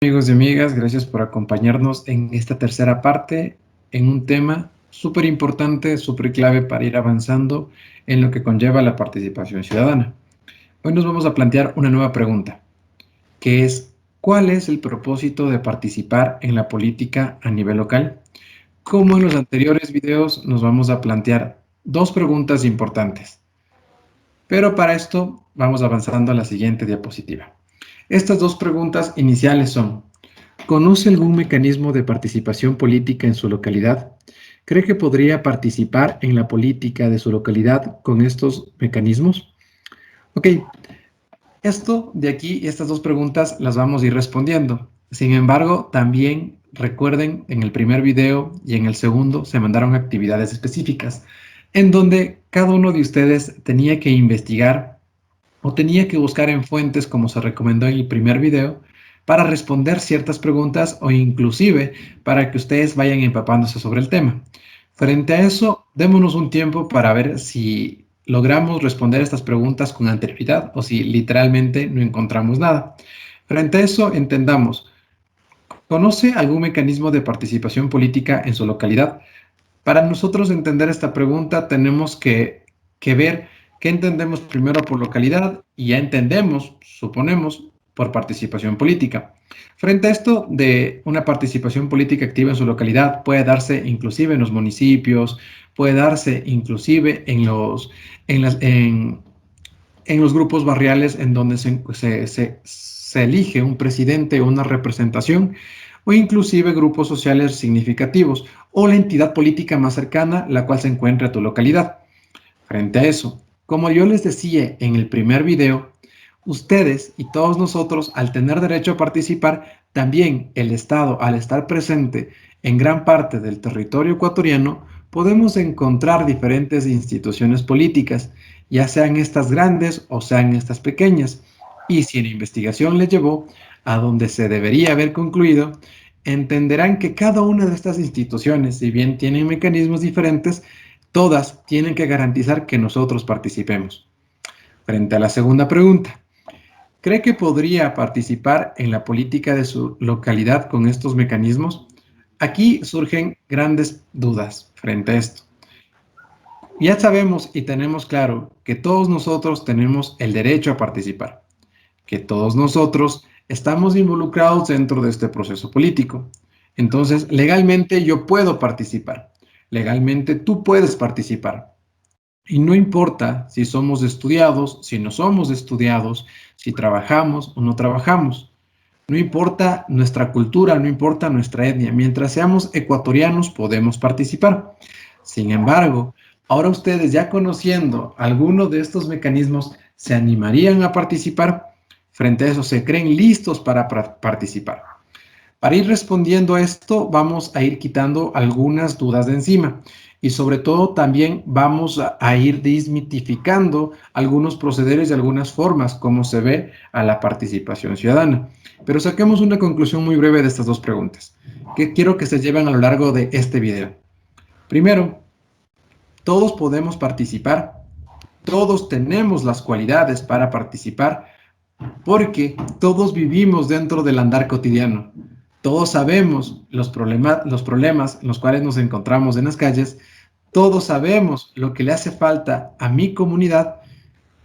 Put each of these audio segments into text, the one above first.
Amigos y amigas, gracias por acompañarnos en esta tercera parte en un tema súper importante, súper clave para ir avanzando en lo que conlleva la participación ciudadana. Hoy nos vamos a plantear una nueva pregunta, que es, ¿cuál es el propósito de participar en la política a nivel local? Como en los anteriores videos, nos vamos a plantear dos preguntas importantes. Pero para esto vamos avanzando a la siguiente diapositiva. Estas dos preguntas iniciales son: ¿conoce algún mecanismo de participación política en su localidad? ¿Cree que podría participar en la política de su localidad con estos mecanismos? Ok, esto de aquí, estas dos preguntas las vamos a ir respondiendo. Sin embargo, también recuerden, en el primer video y en el segundo se mandaron actividades específicas, en donde cada uno de ustedes tenía que investigar o tenía que buscar en fuentes, como se recomendó en el primer video, para responder ciertas preguntas o inclusive para que ustedes vayan empapándose sobre el tema. Frente a eso, démonos un tiempo para ver si logramos responder estas preguntas con anterioridad o si literalmente no encontramos nada. Frente a eso, entendamos, ¿conoce algún mecanismo de participación política en su localidad? Para nosotros entender esta pregunta tenemos que ver qué entendemos primero por localidad y ya entendemos, suponemos, por participación política. Frente a esto de una participación política activa en su localidad, puede darse inclusive en los municipios, puede darse inclusive en los grupos barriales en donde se elige un presidente o una representación, o inclusive grupos sociales significativos, o la entidad política más cercana, la cual se encuentra a tu localidad. Frente a eso, como yo les decía en el primer video, ustedes y todos nosotros, al tener derecho a participar, también el Estado, al estar presente en gran parte del territorio ecuatoriano, podemos encontrar diferentes instituciones políticas, ya sean estas grandes o sean estas pequeñas. Y si la investigación les llevó a donde se debería haber concluido, entenderán que cada una de estas instituciones, si bien tienen mecanismos diferentes, todas tienen que garantizar que nosotros participemos. Frente a la segunda pregunta, ¿cree que podría participar en la política de su localidad con estos mecanismos? Aquí surgen grandes dudas frente a esto. Ya sabemos y tenemos claro que todos nosotros tenemos el derecho a participar, que todos nosotros estamos involucrados dentro de este proceso político. Entonces, legalmente yo puedo participar, legalmente tú puedes participar. Y no importa si somos estudiados, si no somos estudiados, si trabajamos o no trabajamos. No importa nuestra cultura, no importa nuestra etnia. Mientras seamos ecuatorianos podemos participar. Sin embargo, ahora ustedes ya conociendo alguno de estos mecanismos, ¿se animarían a participar? Frente a eso, ¿se creen listos para participar? Para ir respondiendo a esto, vamos a ir quitando algunas dudas de encima y sobre todo también vamos a ir desmitificando algunos procederes y algunas formas como se ve a la participación ciudadana. Pero saquemos una conclusión muy breve de estas dos preguntas que quiero que se lleven a lo largo de este video. Primero, todos podemos participar, todos tenemos las cualidades para participar porque todos vivimos dentro del andar cotidiano. Todos sabemos los problemas en los cuales nos encontramos en las calles. Todos sabemos lo que le hace falta a mi comunidad.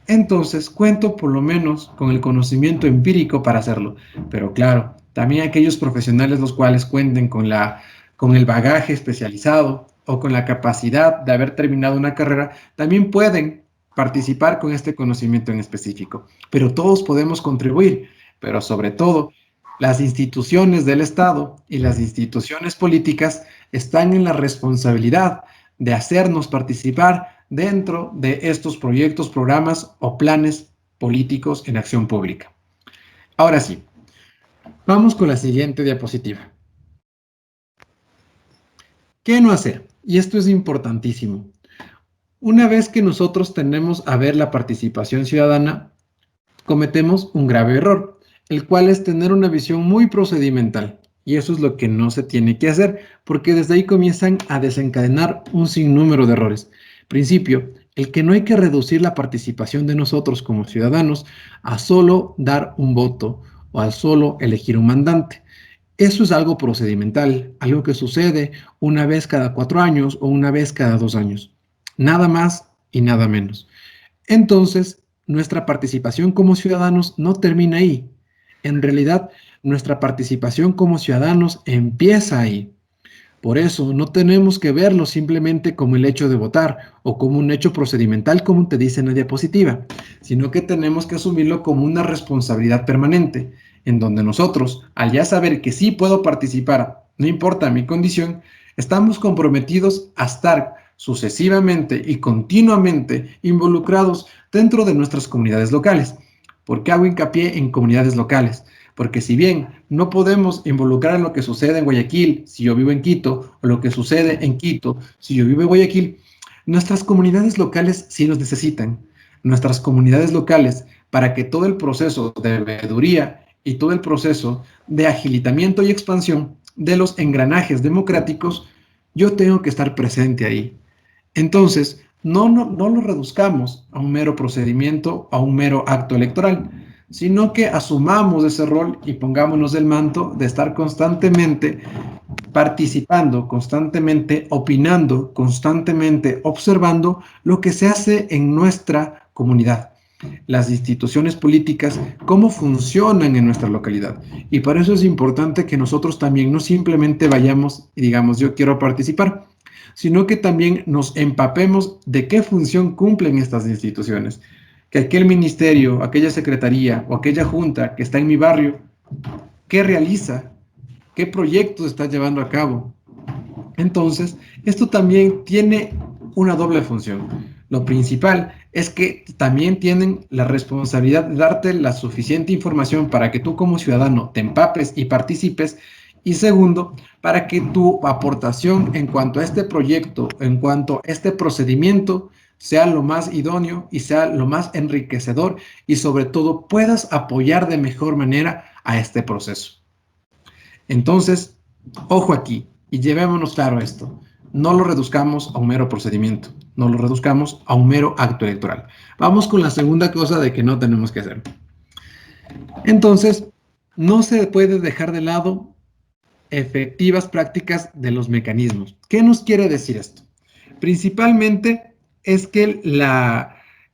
Entonces cuento por lo menos con el conocimiento empírico para hacerlo. Pero claro, también aquellos profesionales los cuales cuenten con el bagaje especializado o con la capacidad de haber terminado una carrera, también pueden participar con este conocimiento en específico. Pero todos podemos contribuir, pero sobre todo las instituciones del Estado y las instituciones políticas están en la responsabilidad de hacernos participar dentro de estos proyectos, programas o planes políticos en acción pública. Ahora sí, vamos con la siguiente diapositiva. ¿Qué no hacer? Y esto es importantísimo. Una vez que nosotros tenemos a ver la participación ciudadana, cometemos un grave error, el cual es tener una visión muy procedimental. Y eso es lo que no se tiene que hacer, porque desde ahí comienzan a desencadenar un sinnúmero de errores. Principio, el que no hay que reducir la participación de nosotros como ciudadanos a solo dar un voto o al solo elegir un mandante. Eso es algo procedimental, algo que sucede una vez cada 4 años o una vez cada 2 años. Nada más y nada menos. Entonces, nuestra participación como ciudadanos no termina ahí. En realidad, nuestra participación como ciudadanos empieza ahí. Por eso, no tenemos que verlo simplemente como el hecho de votar o como un hecho procedimental, como te dice en la diapositiva, sino que tenemos que asumirlo como una responsabilidad permanente, en donde nosotros, al ya saber que sí puedo participar, no importa mi condición, estamos comprometidos a estar sucesivamente y continuamente involucrados dentro de nuestras comunidades locales. ¿Por qué hago hincapié en comunidades locales? Porque si bien no podemos involucrar en lo que sucede en Guayaquil si yo vivo en Quito, o lo que sucede en Quito si yo vivo en Guayaquil, nuestras comunidades locales sí nos necesitan. Nuestras comunidades locales, para que todo el proceso de veeduría y todo el proceso de agilitamiento y expansión de los engranajes democráticos, yo tengo que estar presente ahí. Entonces, no lo reduzcamos a un mero procedimiento, a un mero acto electoral, sino que asumamos ese rol y pongámonos el manto de estar constantemente participando, constantemente opinando, constantemente observando lo que se hace en nuestra comunidad, las instituciones políticas, cómo funcionan en nuestra localidad. Y por eso es importante que nosotros también no simplemente vayamos y digamos, yo quiero participar, sino que también nos empapemos de qué función cumplen estas instituciones. Que aquel ministerio, aquella secretaría o aquella junta que está en mi barrio, ¿qué realiza? ¿Qué proyectos está llevando a cabo? Entonces, esto también tiene una doble función. Lo principal es que también tienen la responsabilidad de darte la suficiente información para que tú como ciudadano te empapes y participes. Y segundo, para que tu aportación en cuanto a este proyecto, en cuanto a este procedimiento, sea lo más idóneo y sea lo más enriquecedor y sobre todo puedas apoyar de mejor manera a este proceso. Entonces, ojo aquí y llevémonos claro esto. No lo reduzcamos a un mero procedimiento, no lo reduzcamos a un mero acto electoral. Vamos con la segunda cosa de que no tenemos que hacer. Entonces, no se puede dejar de lado efectivas prácticas de los mecanismos. ¿Qué nos quiere decir esto? Principalmente es que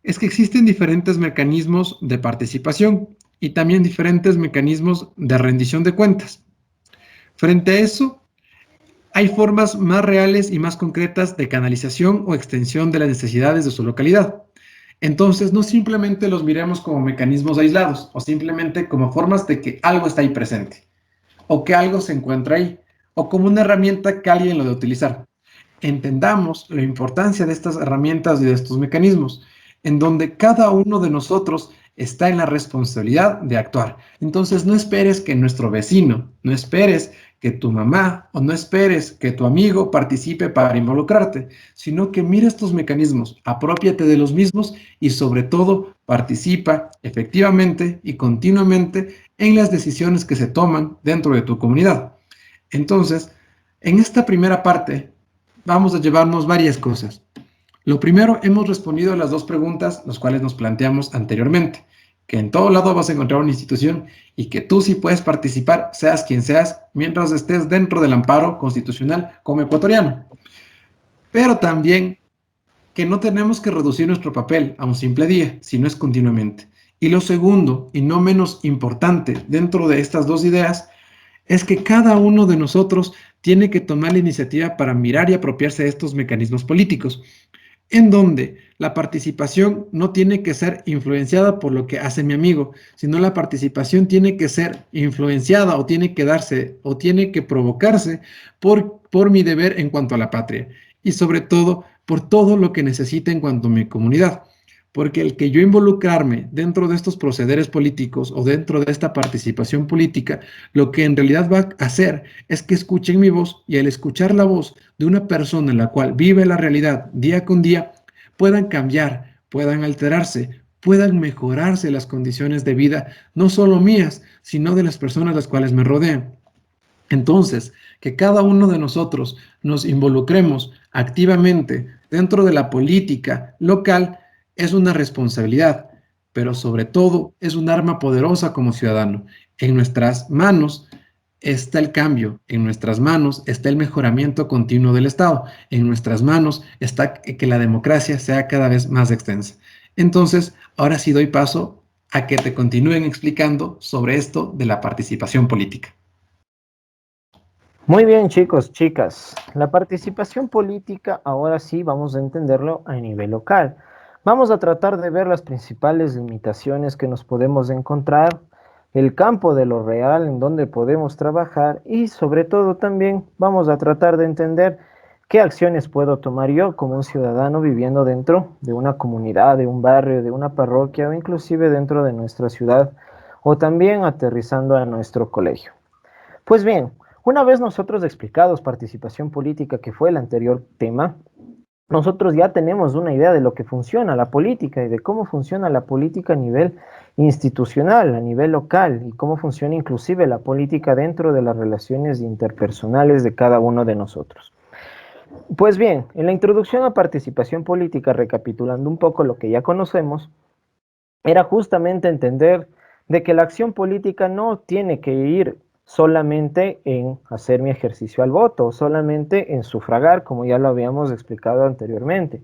existen diferentes mecanismos de participación y también diferentes mecanismos de rendición de cuentas. Frente a eso, hay formas más reales y más concretas de canalización o extensión de las necesidades de su localidad. Entonces, no simplemente los miremos como mecanismos aislados o simplemente como formas de que algo está ahí presente o que algo se encuentra ahí o como una herramienta que alguien lo debe utilizar. Entendamos la importancia de estas herramientas y de estos mecanismos, en donde cada uno de nosotros está en la responsabilidad de actuar. Entonces, no esperes que nuestro vecino, no esperes que tu mamá o no esperes que tu amigo participe para involucrarte, sino que mira estos mecanismos, apropiate de los mismos y sobre todo participa efectivamente y continuamente en las decisiones que se toman dentro de tu comunidad. Entonces, en esta primera parte vamos a llevarnos varias cosas. Lo primero, hemos respondido a las dos preguntas, las cuales nos planteamos anteriormente, que en todo lado vas a encontrar una institución y que tú sí puedes participar, seas quien seas, mientras estés dentro del amparo constitucional como ecuatoriano. Pero también que no tenemos que reducir nuestro papel a un simple día, sino es continuamente. Y lo segundo, y no menos importante dentro de estas dos ideas, es que cada uno de nosotros tiene que tomar la iniciativa para mirar y apropiarse de estos mecanismos políticos, en donde la participación no tiene que ser influenciada por lo que hace mi amigo, sino la participación tiene que ser influenciada o tiene que darse o tiene que provocarse por mi deber en cuanto a la patria y sobre todo por todo lo que necesite en cuanto a mi comunidad. Porque el que yo involucrarme dentro de estos procederes políticos o dentro de esta participación política, lo que en realidad va a hacer es que escuchen mi voz y al escuchar la voz de una persona en la cual vive la realidad día con día, puedan cambiar, puedan alterarse, puedan mejorarse las condiciones de vida, no solo mías, sino de las personas las cuales me rodean. Entonces, que cada uno de nosotros nos involucremos activamente dentro de la política local es una responsabilidad, pero sobre todo es un arma poderosa como ciudadano. En nuestras manos está el cambio, en nuestras manos está el mejoramiento continuo del Estado, en nuestras manos está que la democracia sea cada vez más extensa. Entonces, ahora sí doy paso a que te continúen explicando sobre esto de la participación política. Muy bien, chicos, chicas. La participación política ahora sí vamos a entenderlo a nivel local. Vamos a tratar de ver las principales limitaciones que nos podemos encontrar, el campo de lo real en donde podemos trabajar y sobre todo también vamos a tratar de entender qué acciones puedo tomar yo como un ciudadano viviendo dentro de una comunidad, de un barrio, de una parroquia o inclusive dentro de nuestra ciudad o también aterrizando a nuestro colegio. Pues bien, una vez nosotros explicados participación política, que fue el anterior tema, nosotros ya tenemos una idea de lo que funciona la política y de cómo funciona la política a nivel institucional, a nivel local, y cómo funciona inclusive la política dentro de las relaciones interpersonales de cada uno de nosotros. Pues bien, en la introducción a participación política, recapitulando un poco lo que ya conocemos, era justamente entender de que la acción política no tiene que ir solamente en hacer mi ejercicio al voto, solamente en sufragar, como ya lo habíamos explicado anteriormente.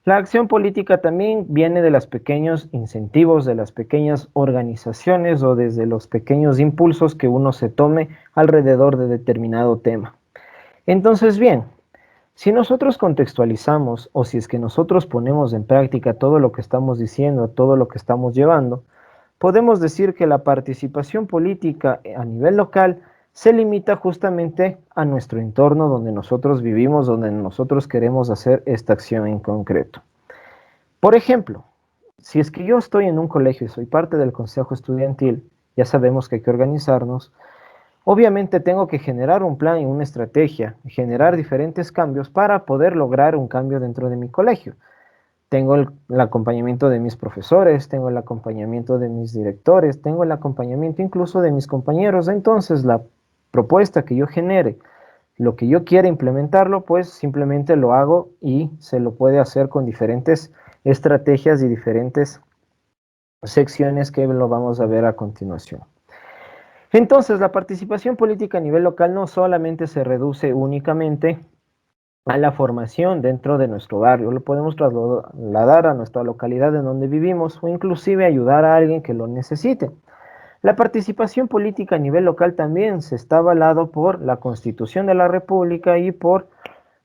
La acción política también viene de los pequeños incentivos, de las pequeñas organizaciones o desde los pequeños impulsos que uno se tome alrededor de determinado tema. Entonces, bien, si nosotros contextualizamos o si es que nosotros ponemos en práctica todo lo que estamos diciendo, todo lo que estamos llevando, podemos decir que la participación política a nivel local se limita justamente a nuestro entorno donde nosotros vivimos, donde nosotros queremos hacer esta acción en concreto. Por ejemplo, si es que yo estoy en un colegio y soy parte del consejo estudiantil, ya sabemos que hay que organizarnos. Obviamente tengo que generar un plan y una estrategia, generar diferentes cambios para poder lograr un cambio dentro de mi colegio. Tengo el acompañamiento de mis profesores, tengo el acompañamiento de mis directores, tengo el acompañamiento incluso de mis compañeros. Entonces, la propuesta que yo genere, lo que yo quiera implementarlo, pues simplemente lo hago y se lo puede hacer con diferentes estrategias y diferentes secciones que lo vamos a ver a continuación. Entonces, la participación política a nivel local no solamente se reduce únicamente a la formación dentro de nuestro barrio, lo podemos trasladar a nuestra localidad en donde vivimos o inclusive ayudar a alguien que lo necesite. La participación política a nivel local también se está avalado por la Constitución de la República y por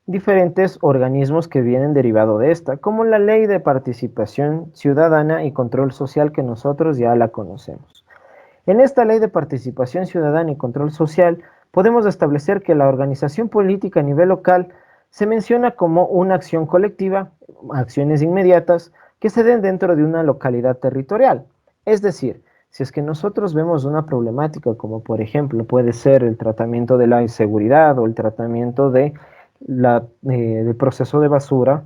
diferentes organismos que vienen derivado de esta, como la Ley de Participación Ciudadana y Control Social que nosotros ya la conocemos. En esta Ley de Participación Ciudadana y Control Social podemos establecer que la organización política a nivel local se menciona como una acción colectiva, acciones inmediatas que se den dentro de una localidad territorial. Es decir, si es que nosotros vemos una problemática como por ejemplo puede ser el tratamiento de la inseguridad o el tratamiento del proceso de basura,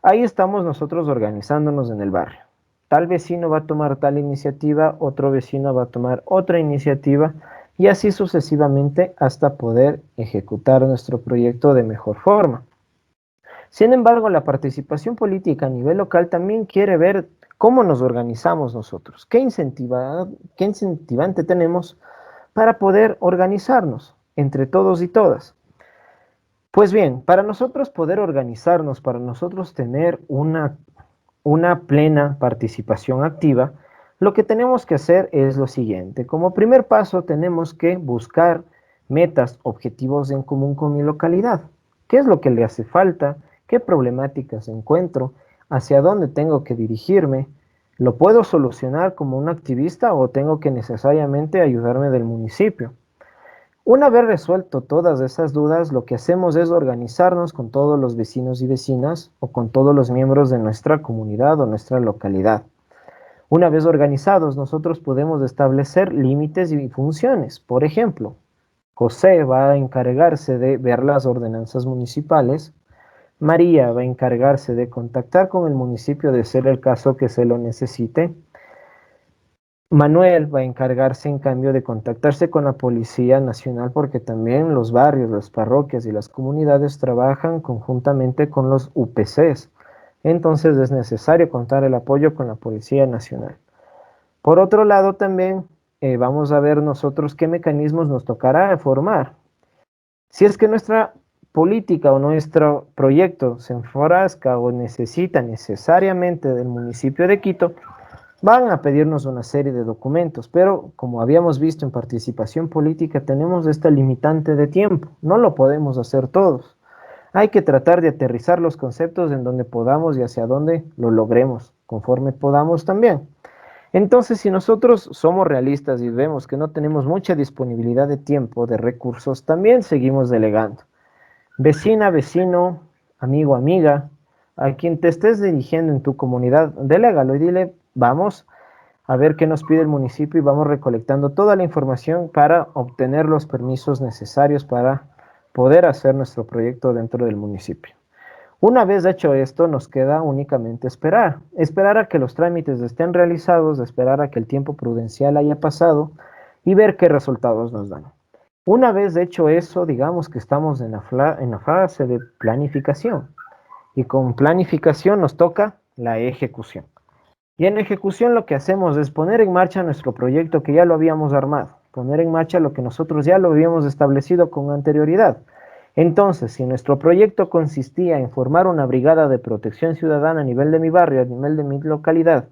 ahí estamos nosotros organizándonos en el barrio. Tal vecino va a tomar tal iniciativa, otro vecino va a tomar otra iniciativa y así sucesivamente hasta poder ejecutar nuestro proyecto de mejor forma. Sin embargo, la participación política a nivel local también quiere ver cómo nos organizamos nosotros, qué incentivante tenemos para poder organizarnos entre todos y todas. Pues bien, para nosotros poder organizarnos, para nosotros tener una plena participación activa, lo que tenemos que hacer es lo siguiente. Como primer paso tenemos que buscar metas, objetivos en común con mi localidad. ¿Qué es lo que le hace falta? ¿Qué problemáticas encuentro? ¿Hacia dónde tengo que dirigirme? ¿Lo puedo solucionar como un activista o tengo que necesariamente ayudarme del municipio? Una vez resuelto todas esas dudas, lo que hacemos es organizarnos con todos los vecinos y vecinas o con todos los miembros de nuestra comunidad o nuestra localidad. Una vez organizados, nosotros podemos establecer límites y funciones. Por ejemplo, José va a encargarse de ver las ordenanzas municipales, María va a encargarse de contactar con el municipio de ser el caso que se lo necesite, Manuel va a encargarse en cambio de contactarse con la Policía Nacional porque también los barrios, las parroquias y las comunidades trabajan conjuntamente con los UPCs. Entonces es necesario contar el apoyo con la Policía Nacional. Por otro lado también vamos a ver nosotros qué mecanismos nos tocará formar. Si es que nuestra política o nuestro proyecto se enfrasca o necesita necesariamente del municipio de Quito, van a pedirnos una serie de documentos, pero como habíamos visto en participación política, tenemos esta limitante de tiempo, no lo podemos hacer todos. Hay que tratar de aterrizar los conceptos en donde podamos y hacia donde lo logremos, conforme podamos también. Entonces, si nosotros somos realistas y vemos que no tenemos mucha disponibilidad de tiempo, de recursos, también seguimos delegando. Vecina, vecino, amigo, amiga, a quien te estés dirigiendo en tu comunidad, delégalo y dile, vamos a ver qué nos pide el municipio y vamos recolectando toda la información para obtener los permisos necesarios para poder hacer nuestro proyecto dentro del municipio. Una vez hecho esto, nos queda únicamente esperar. Esperar a que los trámites estén realizados, esperar a que el tiempo prudencial haya pasado y ver qué resultados nos dan. Una vez hecho eso, digamos que estamos en la fase de planificación. Y con planificación nos toca la ejecución. Y en ejecución lo que hacemos es poner en marcha nuestro proyecto que ya lo habíamos armado, poner en marcha lo que nosotros ya lo habíamos establecido con anterioridad. Entonces, si nuestro proyecto consistía en formar una brigada de protección ciudadana a nivel de mi barrio, a nivel de mi localidad,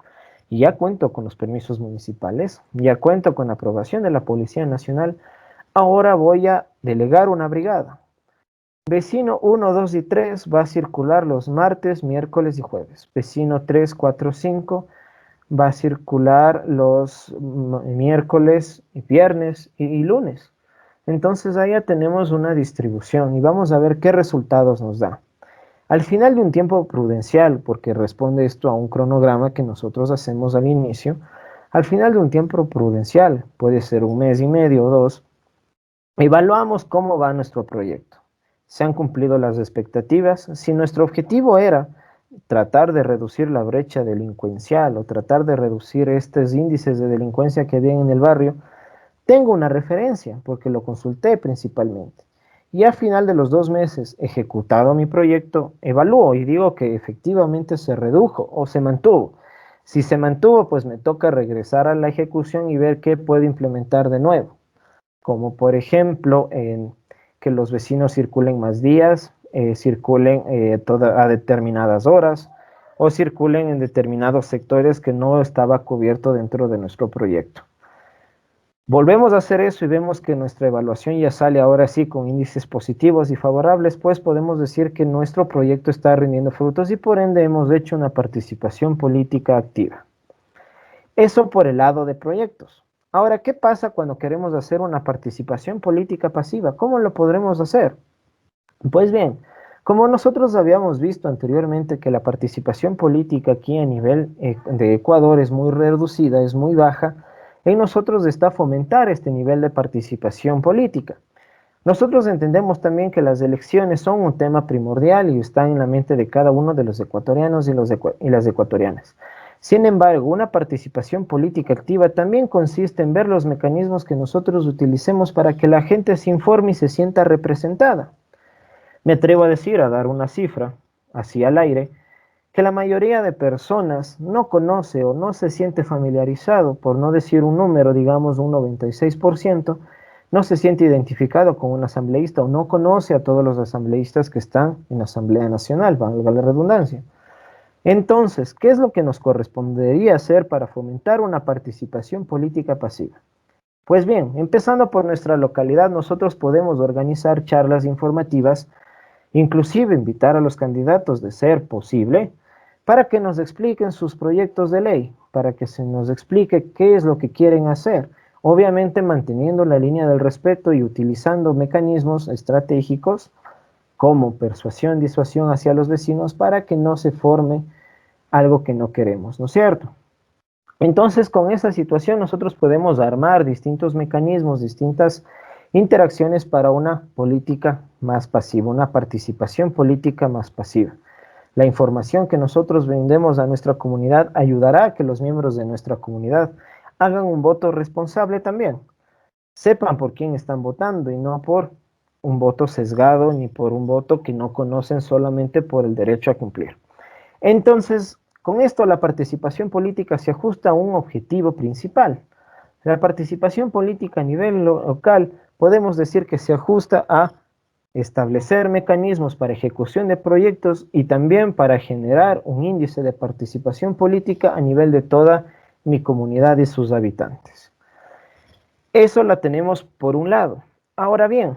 y ya cuento con los permisos municipales, ya cuento con la aprobación de la Policía Nacional, ahora voy a delegar una brigada. Vecino 1, 2 y 3 va a circular los martes, miércoles y jueves. Vecino 3, 4, 5 va a circular los miércoles y viernes y lunes. Entonces ahí ya tenemos una distribución y vamos a ver qué resultados nos da. Al final de un tiempo prudencial, porque responde esto a un cronograma que nosotros hacemos al inicio, al final de un tiempo prudencial, puede ser un mes y medio o dos, evaluamos cómo va nuestro proyecto. ¿Se han cumplido las expectativas? Si nuestro objetivo era tratar de reducir la brecha delincuencial o tratar de reducir estos índices de delincuencia que había en el barrio, tengo una referencia porque lo consulté principalmente. Y a final de los 2 meses ejecutado mi proyecto, evalúo y digo que efectivamente se redujo o se mantuvo. Si se mantuvo, pues me toca regresar a la ejecución y ver qué puedo implementar de nuevo. Como por ejemplo, que los vecinos circulen más días, circulen a determinadas horas o circulen en determinados sectores que no estaba cubierto dentro de nuestro proyecto. Volvemos a hacer eso y vemos que nuestra evaluación ya sale ahora sí con índices positivos y favorables, pues podemos decir que nuestro proyecto está rindiendo frutos y por ende hemos hecho una participación política activa. Eso por el lado de proyectos. Ahora, ¿qué pasa cuando queremos hacer una participación política pasiva? ¿Cómo lo podremos hacer? Pues bien, como nosotros habíamos visto anteriormente que la participación política aquí a nivel de Ecuador es muy reducida, es muy baja, en nosotros está fomentar este nivel de participación política. Nosotros entendemos también que las elecciones son un tema primordial y están en la mente de cada uno de los ecuatorianos y las ecuatorianas. Sin embargo, una participación política activa también consiste en ver los mecanismos que nosotros utilicemos para que la gente se informe y se sienta representada. Me atrevo a decir, a dar una cifra, así al aire, que la mayoría de personas no conoce o no se siente familiarizado, por no decir un número, digamos un 96%, no se siente identificado con un asambleísta o no conoce a todos los asambleístas que están en la Asamblea Nacional, valga la redundancia. Entonces, ¿qué es lo que nos correspondería hacer para fomentar una participación política pasiva? Pues bien, empezando por nuestra localidad, nosotros podemos organizar charlas informativas, inclusive invitar a los candidatos, de ser posible, para que nos expliquen sus proyectos de ley, para que se nos explique qué es lo que quieren hacer, obviamente manteniendo la línea del respeto y utilizando mecanismos estratégicos como persuasión, disuasión hacia los vecinos para que no se forme algo que no queremos, ¿no es cierto? Entonces, con esa situación nosotros podemos armar distintos mecanismos, distintas interacciones para una política más pasiva, una participación política más pasiva. La información que nosotros vendemos a nuestra comunidad ayudará a que los miembros de nuestra comunidad hagan un voto responsable también. Sepan por quién están votando y no por un voto sesgado ni por un voto que no conocen solamente por el derecho a cumplir. Entonces, con esto la participación política se ajusta a un objetivo principal, La participación política a nivel local podemos decir que se ajusta a establecer mecanismos para ejecución de proyectos y también para generar un índice de participación política a nivel de toda mi comunidad y sus habitantes. Eso la tenemos por un lado. Ahora bien,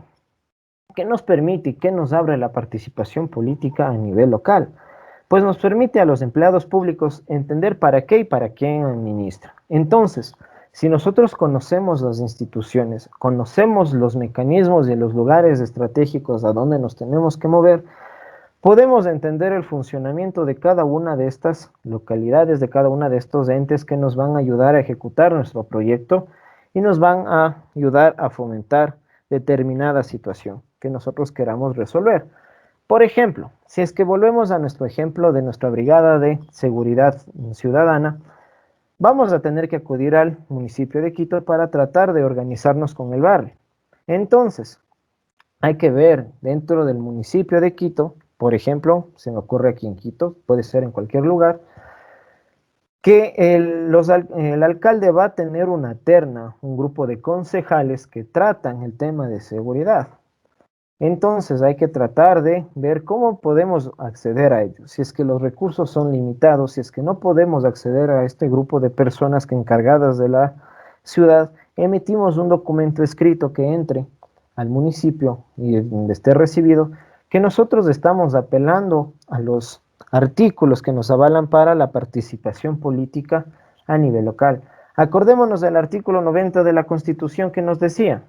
¿qué nos permite y qué nos abre la participación política a nivel local? Pues nos permite a los empleados públicos entender para qué y para quién administra. Entonces, si nosotros conocemos las instituciones, conocemos los mecanismos y los lugares estratégicos a donde nos tenemos que mover, podemos entender el funcionamiento de cada una de estas localidades, de cada una de estos entes que nos van a ayudar a ejecutar nuestro proyecto y nos van a ayudar a fomentar determinada situación que nosotros queramos resolver. Por ejemplo, si es que volvemos a nuestro ejemplo de nuestra brigada de seguridad ciudadana, vamos a tener que acudir al municipio de Quito para tratar de organizarnos con el barrio. Entonces, hay que ver dentro del municipio de Quito, por ejemplo, se me ocurre aquí en Quito, puede ser en cualquier lugar, que el alcalde va a tener una terna, un grupo de concejales que tratan el tema de seguridad. Entonces hay que tratar de ver cómo podemos acceder a ellos. Si es que los recursos son limitados, si es que no podemos acceder a este grupo de personas que encargadas de la ciudad, emitimos un documento escrito que entre al municipio y donde esté recibido, que nosotros estamos apelando a los artículos que nos avalan para la participación política a nivel local. Acordémonos del artículo 90 de la Constitución que nos decía: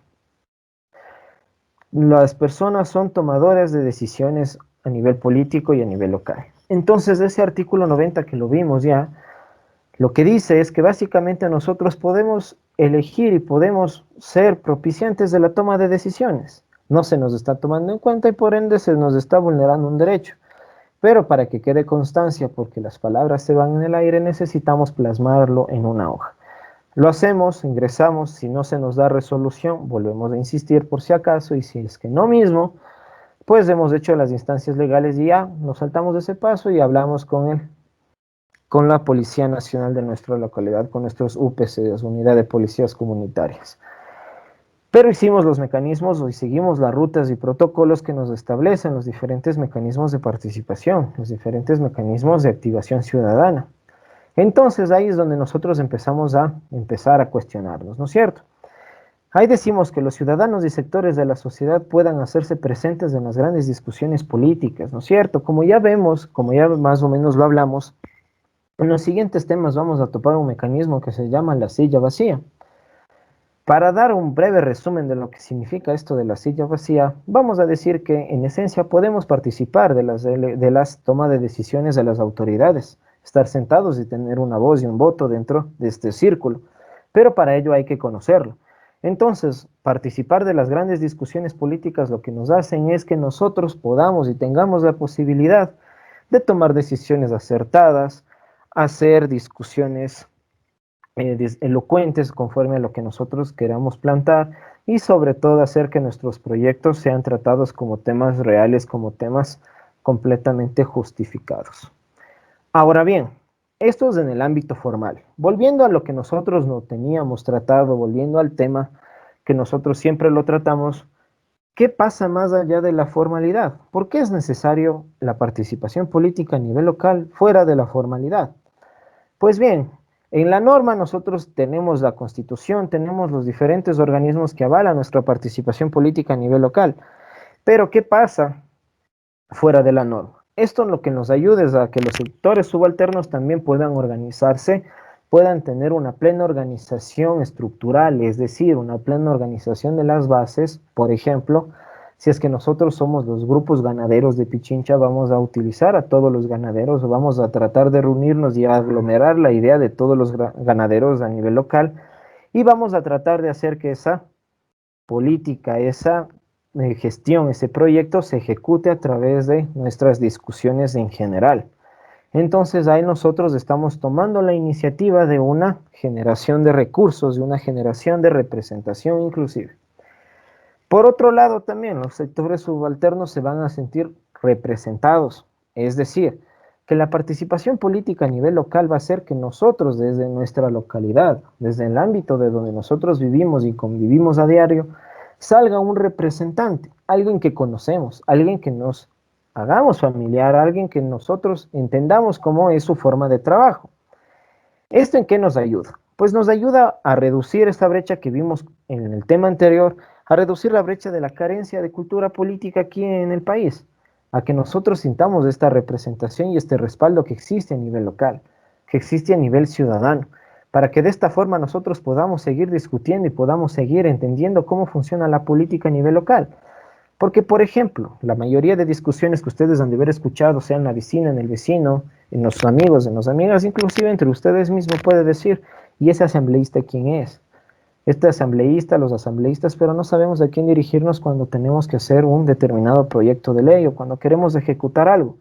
las personas son tomadoras de decisiones a nivel político y a nivel local. Entonces, ese artículo 90 que lo vimos ya, lo que dice es que básicamente nosotros podemos elegir y podemos ser propiciantes de la toma de decisiones. No se nos está tomando en cuenta y por ende se nos está vulnerando un derecho. Pero para que quede constancia, porque las palabras se van en el aire, necesitamos plasmarlo en una hoja. Lo hacemos, ingresamos, si no se nos da resolución, volvemos a insistir por si acaso, y si es que no mismo, pues hemos hecho las instancias legales y ya nos saltamos de ese paso y hablamos con la Policía Nacional de nuestra localidad, con nuestros UPCs, Unidad de Policías Comunitarias. Pero hicimos los mecanismos y seguimos las rutas y protocolos que nos establecen los diferentes mecanismos de participación, los diferentes mecanismos de activación ciudadana. Entonces ahí es donde nosotros empezamos a cuestionarnos, ¿no es cierto? Ahí decimos que los ciudadanos y sectores de la sociedad puedan hacerse presentes en las grandes discusiones políticas, ¿no es cierto? Como ya vemos, como ya más o menos lo hablamos, en los siguientes temas vamos a topar un mecanismo que se llama la silla vacía. Para dar un breve resumen de lo que significa esto de la silla vacía, vamos a decir que en esencia podemos participar de las tomas de decisiones de las autoridades, estar sentados y tener una voz y un voto dentro de este círculo, pero para ello hay que conocerlo. Entonces, participar de las grandes discusiones políticas lo que nos hacen es que nosotros podamos y tengamos la posibilidad de tomar decisiones acertadas, hacer discusiones elocuentes conforme a lo que nosotros queramos plantar y sobre todo hacer que nuestros proyectos sean tratados como temas reales, como temas completamente justificados. Ahora bien, esto es en el ámbito formal. Volviendo a lo que nosotros no teníamos tratado, volviendo al tema que nosotros siempre lo tratamos, ¿qué pasa más allá de la formalidad? ¿Por qué es necesario la participación política a nivel local fuera de la formalidad? Pues bien, en la norma nosotros tenemos la Constitución, tenemos los diferentes organismos que avalan nuestra participación política a nivel local. Pero ¿qué pasa fuera de la norma? Esto lo que nos ayuda es a que los sectores subalternos también puedan organizarse, puedan tener una plena organización estructural, es decir, una plena organización de las bases. Por ejemplo, si es que nosotros somos los grupos ganaderos de Pichincha, vamos a utilizar a todos los ganaderos, vamos a tratar de reunirnos y a aglomerar la idea de todos los ganaderos a nivel local y vamos a tratar de hacer que esa política, esa gestión, ese proyecto se ejecute a través de nuestras discusiones en general. Entonces ahí nosotros estamos tomando la iniciativa de una generación de recursos, de una generación de representación inclusive. Por otro lado, también los sectores subalternos se van a sentir representados, es decir, que la participación política a nivel local va a ser que nosotros desde nuestra localidad, desde el ámbito de donde nosotros vivimos y convivimos a diario, salga un representante, alguien que conocemos, alguien que nos hagamos familiar, alguien que nosotros entendamos cómo es su forma de trabajo. ¿Esto en qué nos ayuda? Pues nos ayuda a reducir esta brecha que vimos en el tema anterior, a reducir la brecha de la carencia de cultura política aquí en el país, a que nosotros sintamos esta representación y este respaldo que existe a nivel local, que existe a nivel ciudadano, para que de esta forma nosotros podamos seguir discutiendo y podamos seguir entendiendo cómo funciona la política a nivel local. Porque, por ejemplo, la mayoría de discusiones que ustedes han de haber escuchado, sea en la vecina, en el vecino, en los amigos, en las amigas, inclusive entre ustedes mismos puede decir, ¿y ese asambleísta quién es? Este asambleísta, los asambleístas, pero no sabemos a quién dirigirnos cuando tenemos que hacer un determinado proyecto de ley o cuando queremos ejecutar algo.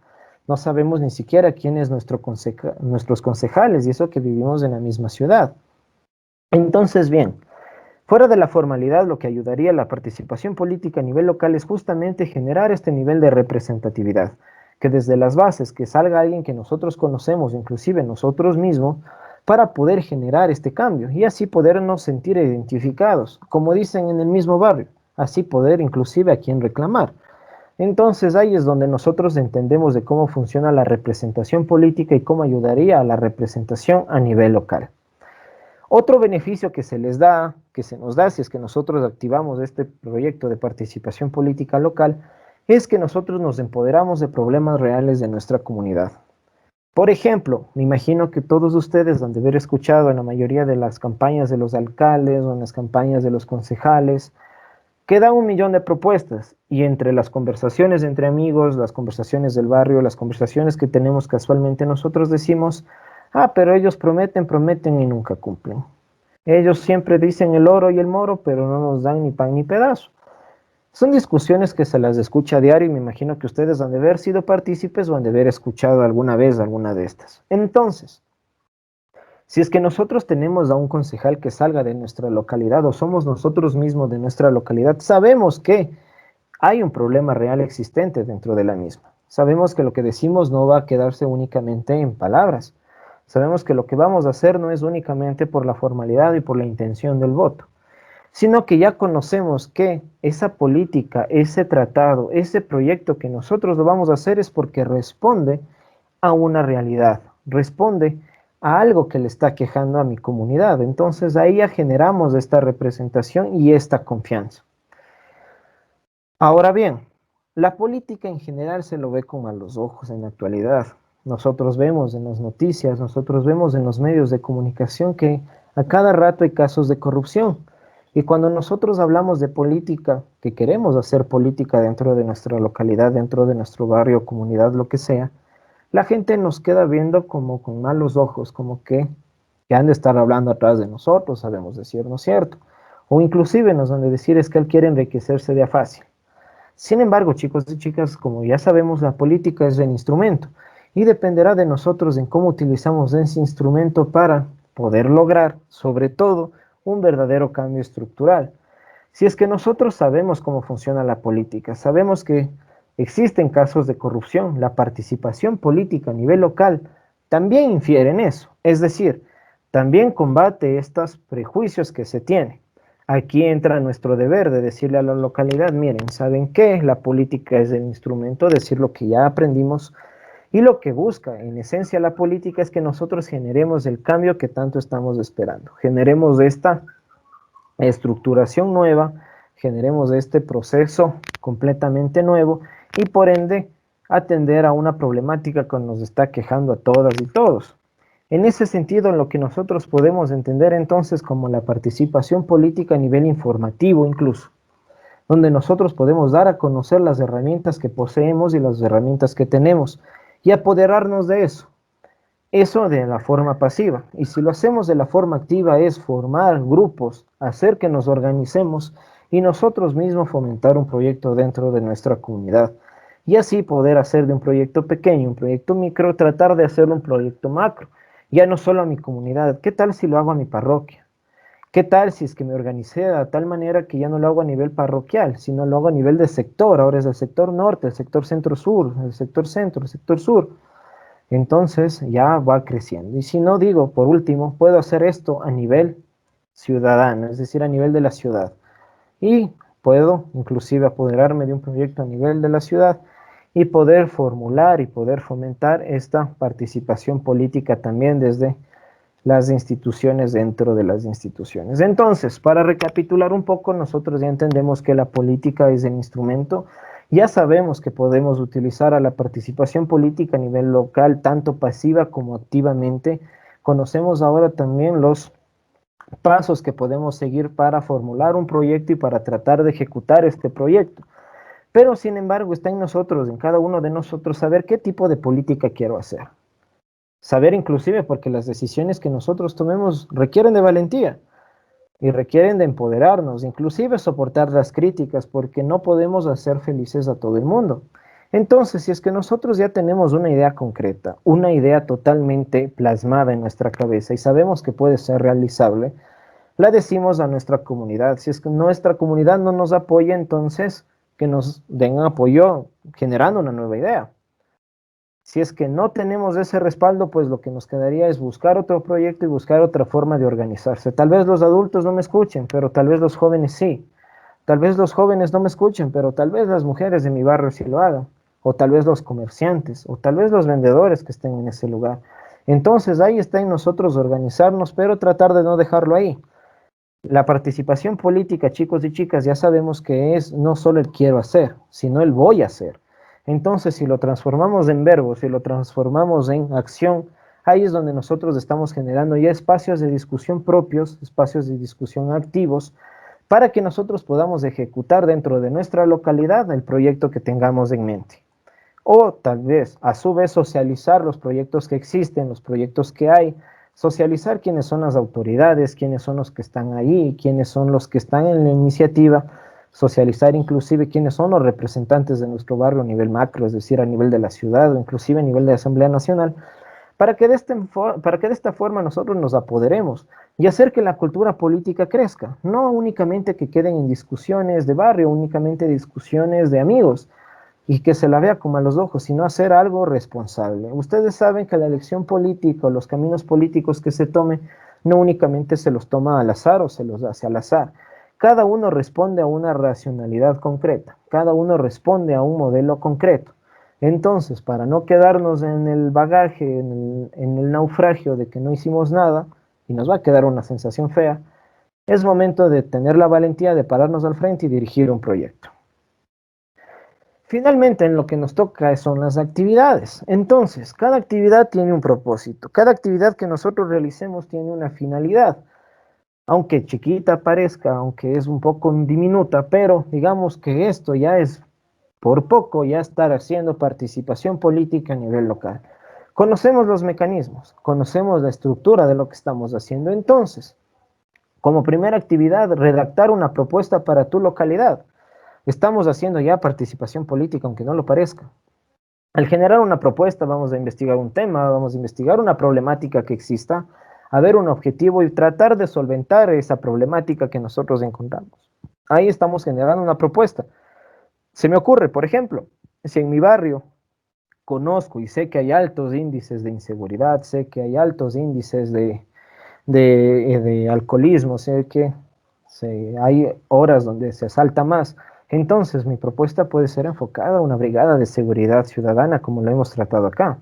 No sabemos ni siquiera quién es nuestros concejales y eso que vivimos en la misma ciudad. Entonces, bien, fuera de la formalidad, lo que ayudaría a la participación política a nivel local es justamente generar este nivel de representatividad, que desde las bases, que salga alguien que nosotros conocemos, inclusive nosotros mismos, para poder generar este cambio y así podernos sentir identificados, como dicen en el mismo barrio, así poder inclusive a quien reclamar. Entonces ahí es donde nosotros entendemos de cómo funciona la representación política y cómo ayudaría a la representación a nivel local. Otro beneficio que se les da, que se nos da si es que nosotros activamos este proyecto de participación política local, es que nosotros nos empoderamos de problemas reales de nuestra comunidad. Por ejemplo, me imagino que todos ustedes han de haber escuchado en la mayoría de las campañas de los alcaldes o en las campañas de los concejales, que dan 1 millón de propuestas y entre las conversaciones entre amigos, las conversaciones del barrio, las conversaciones que tenemos casualmente, nosotros decimos, ah, pero ellos prometen, prometen y nunca cumplen. Ellos siempre dicen el oro y el moro, pero no nos dan ni pan ni pedazo. Son discusiones que se las escucha a diario y me imagino que ustedes han de haber sido partícipes o han de haber escuchado alguna vez alguna de estas. Entonces, si es que nosotros tenemos a un concejal que salga de nuestra localidad o somos nosotros mismos de nuestra localidad, sabemos que hay un problema real existente dentro de la misma. Sabemos que lo que decimos no va a quedarse únicamente en palabras. Sabemos que lo que vamos a hacer no es únicamente por la formalidad y por la intención del voto, sino que ya conocemos que esa política, ese tratado, ese proyecto que nosotros lo vamos a hacer es porque responde a una realidad, responde a algo que le está quejando a mi comunidad. Entonces ahí ya generamos esta representación y esta confianza. Ahora bien, la política en general se lo ve con malos ojos en la actualidad. Nosotros vemos en las noticias, nosotros vemos en los medios de comunicación que a cada rato hay casos de corrupción. Y cuando nosotros hablamos de política, que queremos hacer política dentro de nuestra localidad, dentro de nuestro barrio, comunidad, lo que sea, la gente nos queda viendo como con malos ojos, como que han de estar hablando atrás de nosotros, sabemos decir no es cierto. O inclusive nos han de decir es que él quiere enriquecerse de a fácil. Sin embargo, chicos y chicas, como ya sabemos, la política es el instrumento y dependerá de nosotros en cómo utilizamos ese instrumento para poder lograr, sobre todo, un verdadero cambio estructural. Si es que nosotros sabemos cómo funciona la política, sabemos que existen casos de corrupción, la participación política a nivel local también infiere en eso, es decir, también combate estos prejuicios que se tienen. Aquí entra nuestro deber de decirle a la localidad, miren, ¿saben qué? La política es el instrumento, decir lo que ya aprendimos y lo que busca en esencia la política es que nosotros generemos el cambio que tanto estamos esperando, generemos esta estructuración nueva, generemos este proceso completamente nuevo y por ende atender a una problemática que nos está quejando a todas y todos. En ese sentido, en lo que nosotros podemos entender entonces como la participación política a nivel informativo incluso, donde nosotros podemos dar a conocer las herramientas que poseemos y las herramientas que tenemos y apoderarnos de eso. Eso de la forma pasiva. Y si lo hacemos de la forma activa es formar grupos, hacer que nos organicemos y nosotros mismos fomentar un proyecto dentro de nuestra comunidad. Y así poder hacer de un proyecto pequeño, un proyecto micro, tratar de hacer un proyecto macro. Ya no solo a mi comunidad, ¿qué tal si lo hago a mi parroquia? ¿Qué tal si es que me organicé de tal manera que ya no lo hago a nivel parroquial, sino lo hago a nivel de sector? Ahora es el sector norte, el sector centro-sur, el sector centro, el sector sur. Entonces ya va creciendo. Y si no digo, por último, puedo hacer esto a nivel ciudadano, es decir, a nivel de la ciudad. Y puedo inclusive apoderarme de un proyecto a nivel de la ciudad y poder formular y poder fomentar esta participación política también desde las instituciones dentro de las instituciones. Entonces, para recapitular un poco, nosotros ya entendemos que la política es el instrumento, ya sabemos que podemos utilizar a la participación política a nivel local, tanto pasiva como activamente. Conocemos ahora también los pasos que podemos seguir para formular un proyecto y para tratar de ejecutar este proyecto. Pero, sin embargo, está en nosotros, en cada uno de nosotros, saber qué tipo de política quiero hacer. Saber inclusive porque las decisiones que nosotros tomemos requieren de valentía y requieren de empoderarnos, inclusive soportar las críticas, porque no podemos hacer felices a todo el mundo. Entonces, si es que nosotros ya tenemos una idea concreta, una idea totalmente plasmada en nuestra cabeza y sabemos que puede ser realizable, la decimos a nuestra comunidad. Si es que nuestra comunidad no nos apoya, entonces que nos den apoyo generando una nueva idea. Si es que no tenemos ese respaldo, pues lo que nos quedaría es buscar otro proyecto y buscar otra forma de organizarse. Tal vez los adultos no me escuchen, pero tal vez los jóvenes sí. Tal vez los jóvenes no me escuchen, pero tal vez las mujeres de mi barrio sí lo hagan. O tal vez los comerciantes, o tal vez los vendedores que estén en ese lugar. Entonces ahí está en nosotros organizarnos, pero tratar de no dejarlo ahí. La participación política, chicos y chicas, ya sabemos que es no solo el quiero hacer, sino el voy a hacer. Entonces, si lo transformamos en verbo, si lo transformamos en acción, ahí es donde nosotros estamos generando ya espacios de discusión propios, espacios de discusión activos, para que nosotros podamos ejecutar dentro de nuestra localidad el proyecto que tengamos en mente. O tal vez, a su vez, socializar los proyectos que existen, los proyectos que hay, socializar quiénes son las autoridades, quiénes son los que están ahí, quiénes son los que están en la iniciativa, socializar inclusive quiénes son los representantes de nuestro barrio a nivel macro, es decir, a nivel de la ciudad o inclusive a nivel de la Asamblea Nacional, para que de esta forma nosotros nos apoderemos y hacer que la cultura política crezca, no únicamente que queden en discusiones de barrio, únicamente discusiones de amigos, y que se la vea como a los ojos, sino hacer algo responsable. Ustedes saben que la elección política o los caminos políticos que se tome no únicamente se los toma al azar o se los hace al azar. Cada uno responde a una racionalidad concreta, cada uno responde a un modelo concreto. Entonces, para no quedarnos en el bagaje, en el naufragio de que no hicimos nada y nos va a quedar una sensación fea, es momento de tener la valentía de pararnos al frente y dirigir un proyecto. Finalmente, en lo que nos toca son las actividades. Entonces, cada actividad tiene un propósito. Cada actividad que nosotros realicemos tiene una finalidad. Aunque chiquita parezca, aunque es un poco diminuta, pero digamos que esto ya es por poco ya estar haciendo participación política a nivel local. Conocemos los mecanismos, conocemos la estructura de lo que estamos haciendo. Entonces, como primera actividad, redactar una propuesta para tu localidad. Estamos haciendo ya participación política, aunque no lo parezca. Al generar una propuesta, vamos a investigar un tema, vamos a investigar una problemática que exista, a ver un objetivo y tratar de solventar esa problemática que nosotros encontramos. Ahí estamos generando una propuesta. Se me ocurre, por ejemplo, si en mi barrio conozco y sé que hay altos índices de inseguridad, sé que hay altos índices de alcoholismo, sé que hay horas donde se asalta más. Entonces, mi propuesta puede ser enfocada a una brigada de seguridad ciudadana, como lo hemos tratado acá.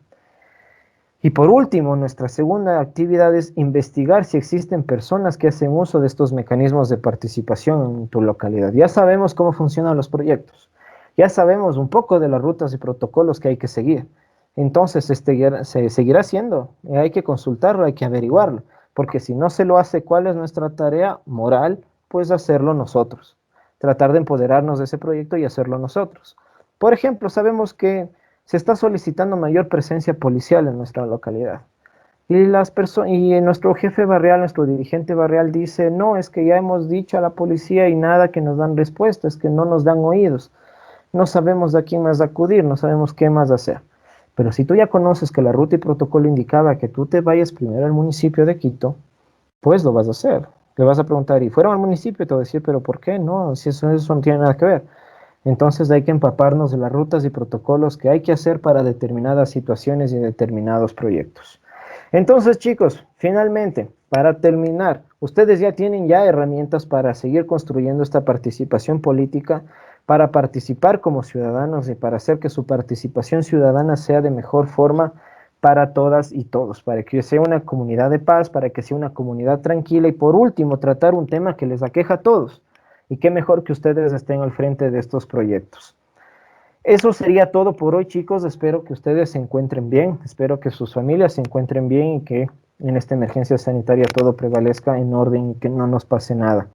Y por último, nuestra segunda actividad es investigar si existen personas que hacen uso de estos mecanismos de participación en tu localidad. Ya sabemos cómo funcionan los proyectos, ya sabemos un poco de las rutas y protocolos que hay que seguir. Entonces, se seguirá haciendo, hay que consultarlo, hay que averiguarlo, porque si no se lo hace, ¿cuál es nuestra tarea moral? Pues hacerlo nosotros, tratar de empoderarnos de ese proyecto y hacerlo nosotros. Por ejemplo, sabemos que se está solicitando mayor presencia policial en nuestra localidad. Y nuestro jefe barrial, nuestro dirigente barrial dice, no, es que ya hemos dicho a la policía y nada que nos dan respuesta, es que no nos dan oídos. No sabemos a quién más acudir, no sabemos qué más hacer. Pero si tú ya conoces que la ruta y protocolo indicaba que tú te vayas primero al municipio de Quito, pues lo vas a hacer. Le vas a preguntar, ¿y fueron al municipio? Te va a decir, pero ¿por qué? No, si eso no tiene nada que ver. Entonces hay que empaparnos de las rutas y protocolos que hay que hacer para determinadas situaciones y determinados proyectos. Entonces, chicos, finalmente, para terminar, ustedes ya tienen ya herramientas para seguir construyendo esta participación política, para participar como ciudadanos y para hacer que su participación ciudadana sea de mejor forma para todas y todos, para que sea una comunidad de paz, para que sea una comunidad tranquila y por último, tratar un tema que les aqueja a todos. Y qué mejor que ustedes estén al frente de estos proyectos. Eso sería todo por hoy, chicos. Espero que ustedes se encuentren bien, espero que sus familias se encuentren bien y que en esta emergencia sanitaria todo prevalezca en orden y que no nos pase nada.